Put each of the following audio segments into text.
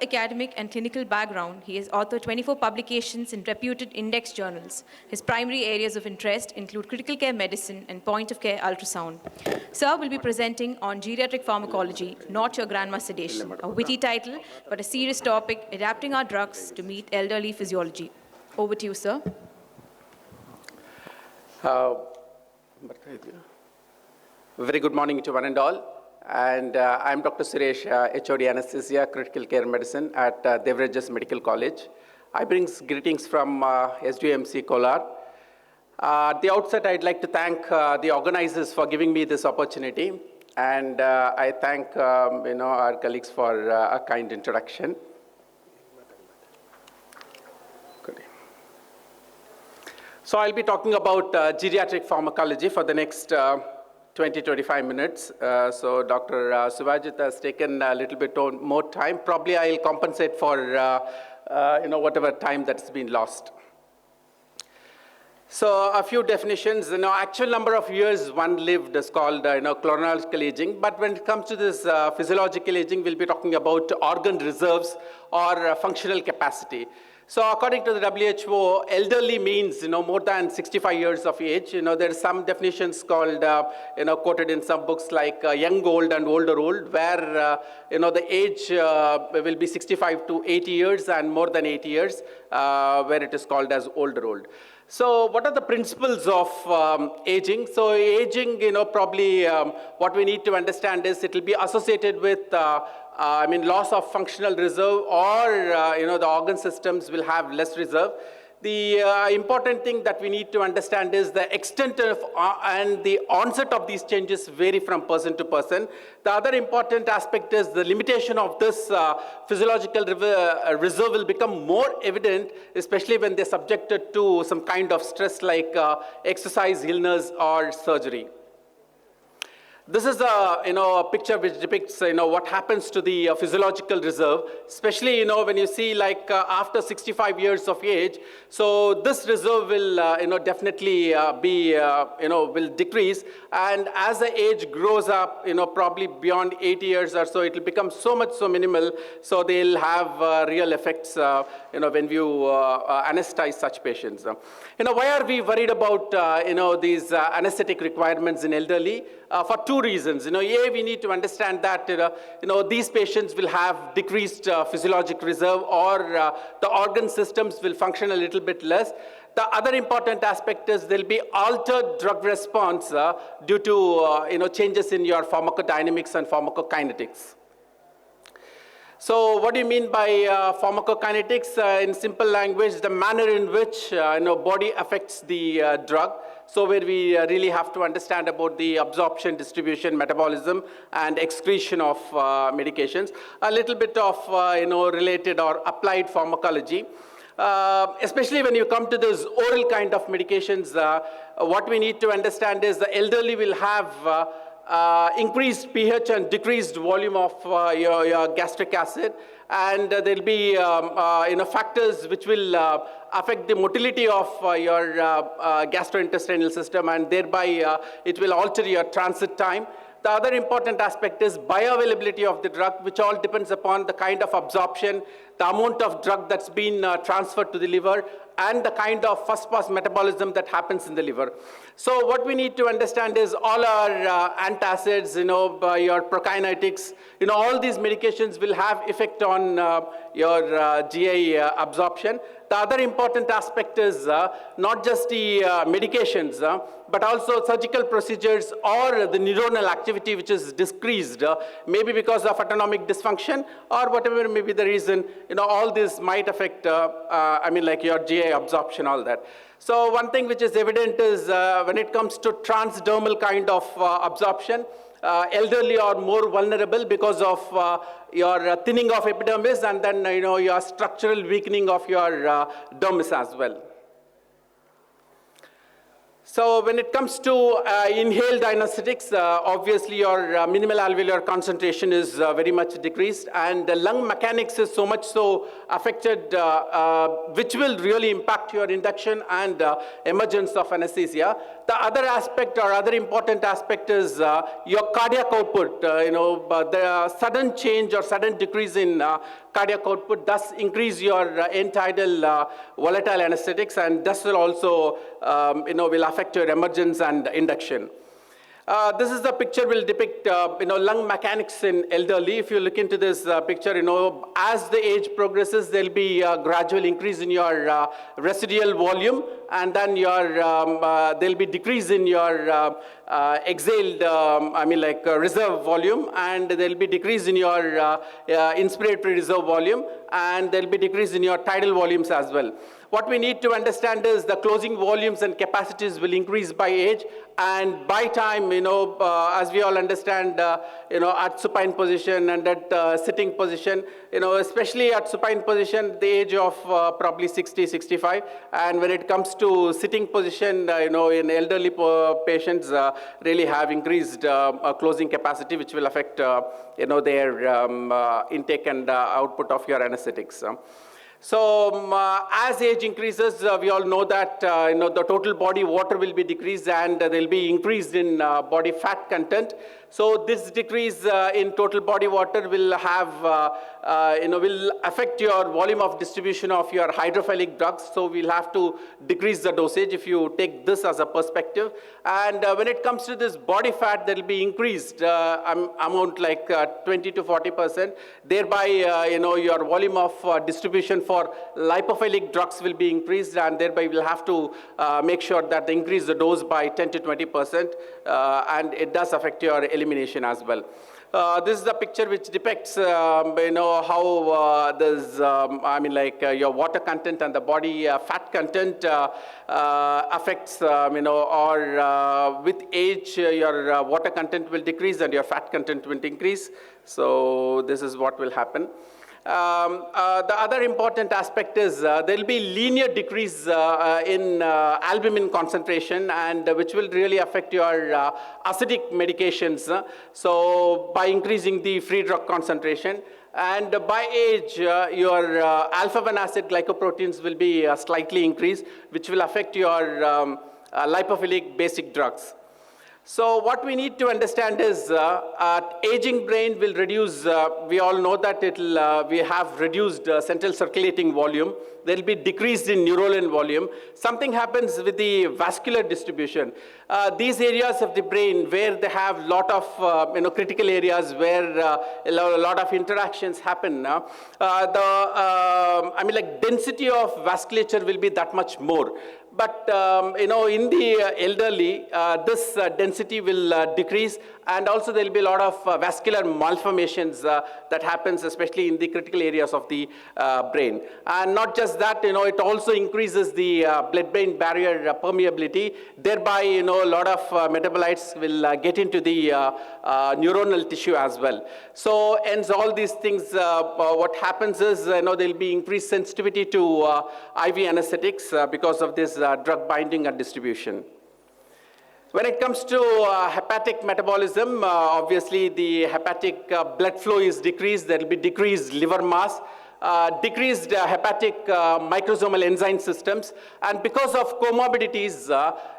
Academic and clinical background, he has authored 24 publications in reputed index journals. His primary areas of interest include critical care medicine and point-of-care ultrasound. Sir will be presenting on geriatric pharmacology, not your grandma's sedation, a witty title, but a serious topic, adapting our drugs to meet elderly physiology. Over to you, sir. Very good morning to one and all. And I'm Dr. Suresh, HOD Anesthesia, Critical Care Medicine at Devarajas Medical College. I bring greetings from SGMC Kolar. At the outset, I'd like to thank the organizers for giving me this opportunity. And I thank our colleagues for a kind introduction. Good. So I'll be talking about geriatric pharmacology for the next 20-25 minutes. So Dr. Suvajit has taken a little bit more time. Probably I'll compensate for whatever time that's been lost. So a few definitions. Actual number of years one lived is called chronological aging. But when it comes to this physiological aging, we'll be talking about organ reserves or functional capacity. So according to the WHO, elderly means more than 65 years of age. There are some definitions called quoted in some books like young old and older old, where the age will be 65 to 80 years and more than 80 years, where it is called as older old. So what are the principles of aging? So aging, probably what we need to understand is it will be associated with loss of functional reserve, or the organ systems will have less reserve. The important thing that we need to understand is the extent of and the onset of these changes vary from person to person. The other important aspect is the limitation of this physiological reserve will become more evident, especially when they're subjected to some kind of stress like exercise, illness, or surgery. This is a picture which depicts what happens to the physiological reserve, especially when you see like after 65 years of age. So this reserve will definitely will decrease, and as the age grows up, probably beyond 80 years or so, it will become so minimal. So they'll have real effects when you anesthetize such patients. Why are we worried about these anesthetic requirements in elderly? For two reasons. A, we need to understand that these patients will have decreased physiologic reserve, or the organ systems will function a little bit less. The other important aspect is there will be altered drug response due to changes in your pharmacodynamics and pharmacokinetics. So what do you mean by pharmacokinetics? In simple language, the manner in which body affects the drug. So where we really have to understand about the absorption, distribution, metabolism, and excretion of medications. A little bit of related or applied pharmacology. Especially when you come to those oral kind of medications, what we need to understand is the elderly will have increased pH and decreased volume of your gastric acid, and there'll be factors which will affect the motility of your gastrointestinal system, and thereby it will alter your transit time. The other important aspect is bioavailability of the drug, which all depends upon the kind of absorption, the amount of drug that's been transferred to the liver, and the kind of first-pass metabolism that happens in the liver. So what we need to understand is all our antacids, your prokinetics, all these medications will have effect on your GI absorption. The other important aspect is not just the medications, but also surgical procedures or the neuronal activity which is decreased, maybe because of autonomic dysfunction or whatever may be the reason. All this might affect, like your GI absorption, all that. So one thing which is evident is when it comes to transdermal kind of absorption, elderly are more vulnerable because of your thinning of epidermis, and then your structural weakening of your dermis as well. So when it comes to inhaled anesthetics, obviously your minimal alveolar concentration is very much decreased, and the lung mechanics is so much so affected, which will really impact your induction and emergence of anesthesia. The other aspect or other important aspect is your cardiac output. The sudden change or sudden decrease in cardiac output does increase your end-tidal volatile anesthetics, and this will also will affect your emergence and induction. This is the picture will depict, lung mechanics in elderly. If you look into this picture, as the age progresses, there'll be a gradual increase in your residual volume, and then there'll be decrease in your exhaled, reserve volume, and there'll be decrease in your inspiratory reserve volume, and there'll be decrease in your tidal volumes as well. What we need to understand is the closing volumes and capacities will increase by age, and by time, as we all understand, at supine position and at sitting position, especially at supine position, the age of probably 60, 65, and when it comes to sitting position, in elderly patients really have increased closing capacity, which will affect, their intake and output of your anesthetics. So as age increases, we all know that the total body water will be decreased, and there will be increase in body fat content. So this decrease in total body water will have, will affect your volume of distribution of your hydrophilic drugs. So we'll have to decrease the dosage if you take this as a perspective. And when it comes to this body fat, there will be increased amount like 20 to 40%. Thereby, your volume of distribution for lipophilic drugs will be increased, and thereby we'll have to make sure that they increase the dose by 10 to 20%, and it does affect your elimination as well. This is the picture which depicts, how this, your water content and the body fat content affects, or with age, your water content will decrease and your fat content will increase. So this is what will happen. The other important aspect is there will be linear decrease in albumin concentration, and which will really affect your acidic medications. So by increasing the free drug concentration, and by age, your alpha-1 acid glycoproteins will be slightly increased, which will affect your lipophilic basic drugs. So what we need to understand is aging brain will reduce, we all know that we have reduced central circulating volume. There will be decrease in neuronal volume. Something happens with the vascular distribution. These areas of the brain where they have lot of critical areas where a lot of interactions happen, density of vasculature will be that much more. But in the elderly, this density will decrease, and also there will be a lot of vascular malformations that happens, especially in the critical areas of the brain. And not just that, it also increases the blood-brain barrier permeability. Thereby, a lot of metabolites will get into the neuronal tissue as well. So, and all these things, what happens is, there will be increased sensitivity to IV anesthetics because of this drug binding and distribution. When it comes to hepatic metabolism, obviously the hepatic blood flow is decreased. There will be decreased liver mass, decreased hepatic microsomal enzyme systems, and because of comorbidities,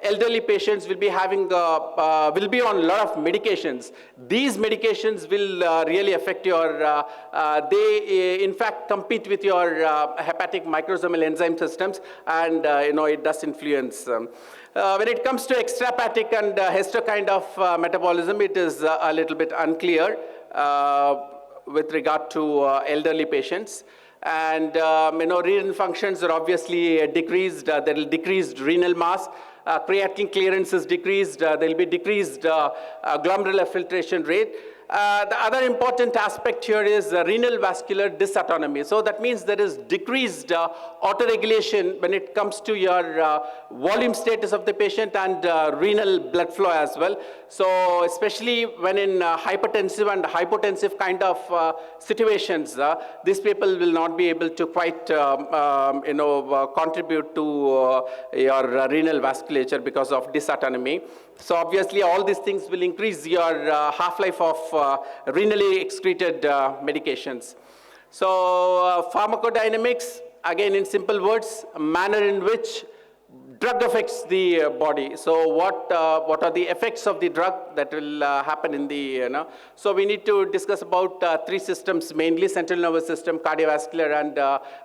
elderly patients will be having will be on a lot of medications. These medications will really affect your. They in fact compete with your hepatic microsomal enzyme systems, and it does influence. When it comes to extrahepatic and Hester kind of metabolism, it is a little bit unclear with regard to elderly patients. And renal functions are obviously decreased. There will decreased renal mass. Creatinine clearance is decreased. There will be decreased glomerular filtration rate. The other important aspect here is renal vascular dysautonomy. So that means there is decreased autoregulation when it comes to your volume status of the patient and renal blood flow as well. So especially when in hypertensive and hypotensive kind of situations, these people will not be able to quite contribute to your renal vasculature because of dysautonomy. So obviously all these things will increase your half-life of renally excreted medications. So pharmacodynamics, again in simple words, a manner in which drug affects the body. So what are the effects of the drug that will happen in the, So we need to discuss about three systems, mainly central nervous system, cardiovascular, and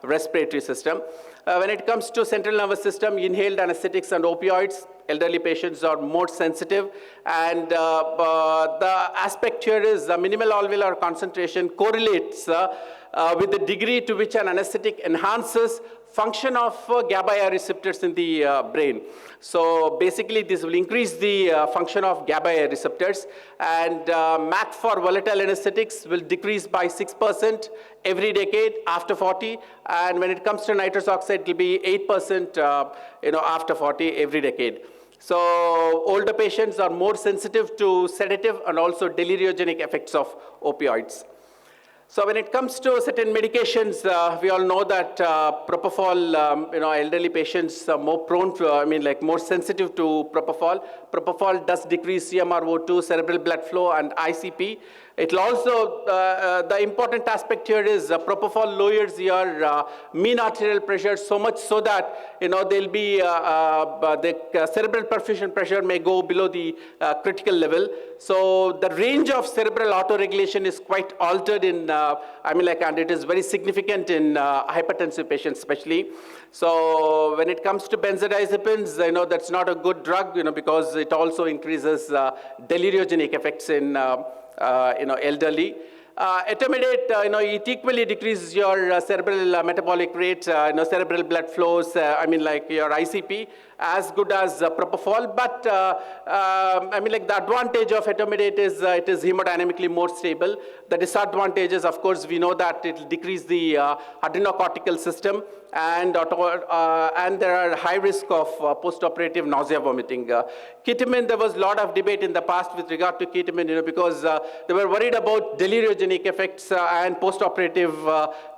respiratory system. When it comes to central nervous system, inhaled anesthetics and opioids, elderly patients are more sensitive. And the aspect here is minimal alveolar concentration correlates with the degree to which an anesthetic enhances function of GABA receptors in the brain. So basically, this will increase the function of GABA receptors, and MAC for volatile anesthetics will decrease by 6% every decade after 40, and when it comes to nitrous oxide, it will be 8% after 40 every decade. So older patients are more sensitive to sedative and also deliriogenic effects of opioids. So when it comes to certain medications, we all know that propofol, elderly patients are more prone to, more sensitive to propofol. Propofol does decrease CMRO2, cerebral blood flow, and ICP. It will also, the important aspect here is propofol lowers your mean arterial pressure so much so that, there'll be, the cerebral perfusion pressure may go below the critical level. So the range of cerebral autoregulation is quite altered in, and it is very significant in hypertensive patients especially. So when it comes to benzodiazepines, that's not a good drug, because it also increases deliriogenic effects in elderly. Etomidate, it equally decreases your cerebral metabolic rate, cerebral blood flows, your ICP, as good as propofol. But, the advantage of etomidate is it is hemodynamically more stable. The disadvantages, of course, we know that it will decrease the adrenocortical system, and there are high risk of post-operative nausea, vomiting. Ketamine, there was a lot of debate in the past with regard to ketamine, because they were worried about deliriogenic effects and post-operative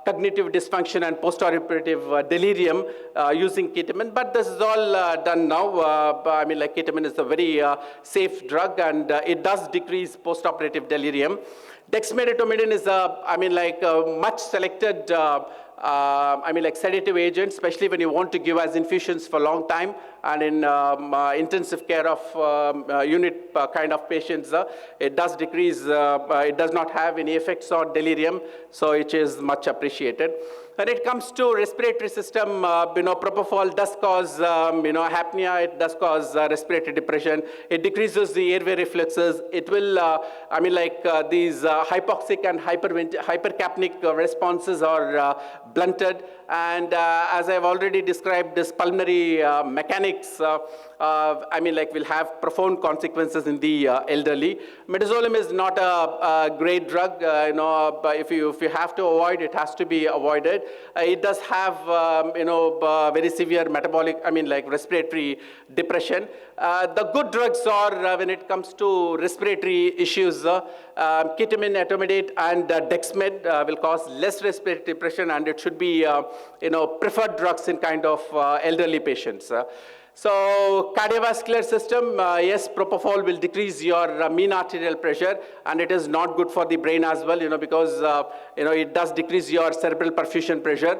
cognitive dysfunction and post-operative delirium using ketamine. But this is all done now. Ketamine is a very safe drug, and it does decrease post-operative delirium. Dexmedetomidine is a much selected sedative agent, especially when you want to give as infusions for a long time, and in intensive care of unit kind of patients, it does decrease, it does not have any effects on delirium, so it is much appreciated. When it comes to respiratory system, propofol does cause, apnea, it does cause respiratory depression. It decreases the airway reflexes. It will, these hypoxic and hypercapnic responses are blunted. And as I've already described, this pulmonary mechanics, will have profound consequences in the elderly. Midazolam is not a great drug. But if you have to avoid, it has to be avoided. It does have, very severe metabolic, respiratory depression. The good drugs are, when it comes to respiratory issues, ketamine, etomidate, and dexmed will cause less respiratory depression, and it should be, preferred drugs in kind of elderly patients. So cardiovascular system, yes, propofol will decrease your mean arterial pressure, and it is not good for the brain as well, because it does decrease your cerebral perfusion pressure.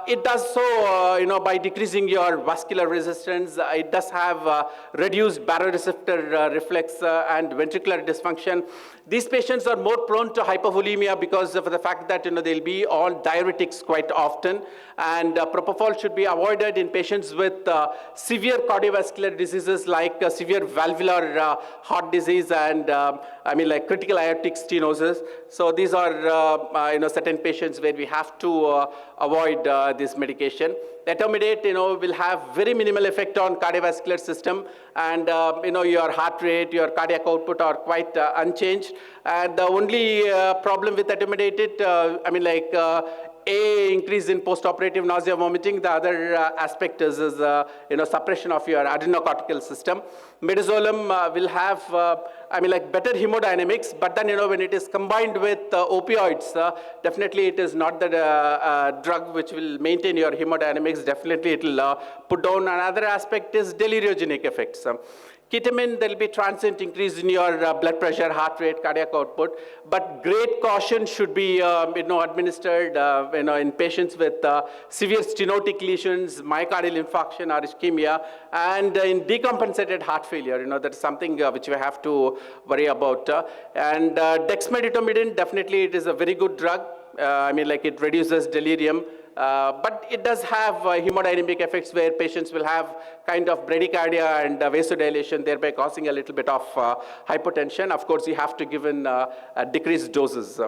It does so, by decreasing your vascular resistance. It does have reduced baroreceptor reflex and ventricular dysfunction. These patients are more prone to hypovolemia because of the fact that they'll be on diuretics quite often, and propofol should be avoided in patients with severe cardiovascular diseases like severe valvular heart disease and critical aortic stenosis. So these are certain patients where we have to avoid this medication. Etomidate, will have very minimal effect on cardiovascular system, and your heart rate, your cardiac output are quite unchanged. And the only problem with etomidate, increase in post-operative nausea, vomiting. The other aspect is suppression of your adrenocortical system. Midazolam will have, better hemodynamics, but then, when it is combined with opioids, definitely it is not the drug which will maintain your hemodynamics. Definitely it will put down. Another aspect is deliriogenic effects. Ketamine, there will be transient increase in your blood pressure, heart rate, cardiac output, but great caution should be administered in patients with severe stenotic lesions, myocardial infarction or ischemia, and in decompensated heart failure. That's something which we have to worry about. And dexmedetomidine, definitely it is a very good drug. It reduces delirium. But it does have hemodynamic effects where patients will have kind of bradycardia and vasodilation, thereby causing a little bit of hypotension. Of course, you have to give in decreased doses.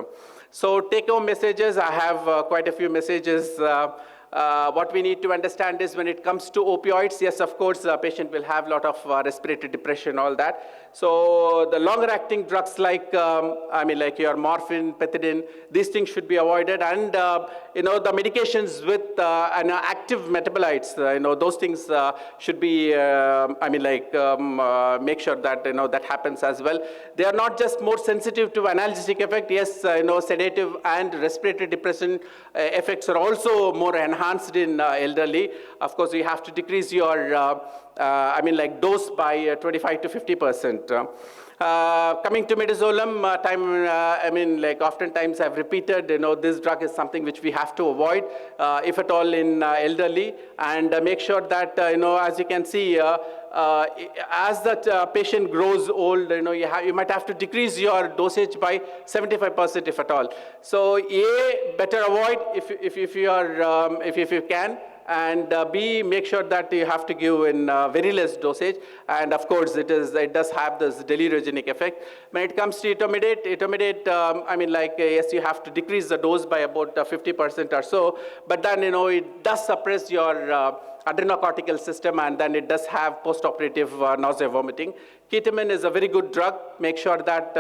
So take-home messages, I have quite a few messages. What we need to understand is when it comes to opioids, yes, of course, the patient will have a lot of respiratory depression, all that. So the longer-acting drugs like your morphine, pethidine, these things should be avoided. And, the medications with active metabolites, those things should be, make sure that, that happens as well. They are not just more sensitive to analgesic effect. Yes, sedative and respiratory depression effects are also more enhanced in elderly. Of course, you have to decrease your dose by 25 to 50%. Coming to midazolam, oftentimes I've repeated, this drug is something which we have to avoid, if at all in elderly, and make sure that, as you can see, as that patient grows old, you might have to decrease your dosage by 75% if at all. So A, better avoid if you can. And B, make sure that you have to give in very less dosage. And of course, it does have this deliriogenic effect. When it comes to etomidate, yes, you have to decrease the dose by about 50% or so. But then, it does suppress your adrenocortical system, and then it does have post-operative nausea, vomiting. Ketamine is a very good drug. Make sure that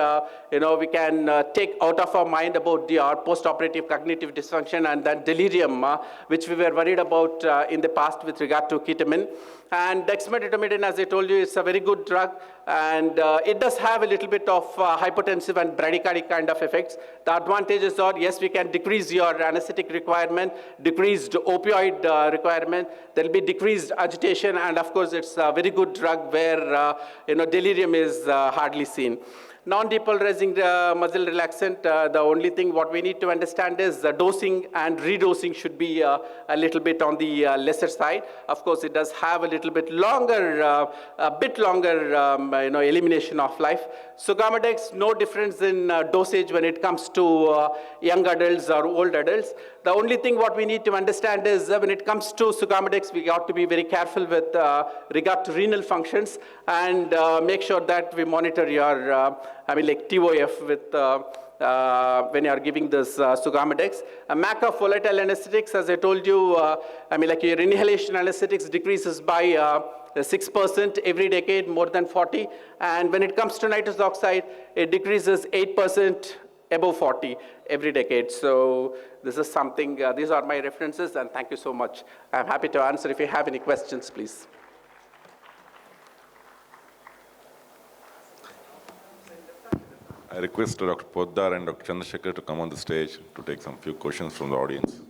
we can take out of our mind about our post-operative cognitive dysfunction and then delirium, which we were worried about in the past with regard to ketamine. And dexmedetomidine, as I told you, is a very good drug, and it does have a little bit of hypotensive and bradycardic kind of effects. The advantages are, yes, we can decrease your anesthetic requirement, decreased opioid requirement. There will be decreased agitation, and of course, it's a very good drug where delirium is hardly seen. Non-depolarizing muscle relaxant, the only thing what we need to understand is the dosing and redosing should be a little bit on the lesser side. Of course, it does have a little bit longer, elimination of life. Sugammadex, no difference in dosage when it comes to young adults or old adults. The only thing what we need to understand is when it comes to sugammadex, we got to be very careful with regard to renal functions, and make sure that we monitor your TOF with when you are giving this sugammadex. MACA volatile anesthetics, as I told you, your inhalation anesthetics decreases by 6% every decade, more than 40. And when it comes to nitrous oxide, it decreases 8% above 40 every decade. So this is something, these are my references, and thank you so much. I'm happy to answer if you have any questions, please. I request Dr. Poddar and Dr. Chandrasekhar to come on the stage to take some few questions from the audience.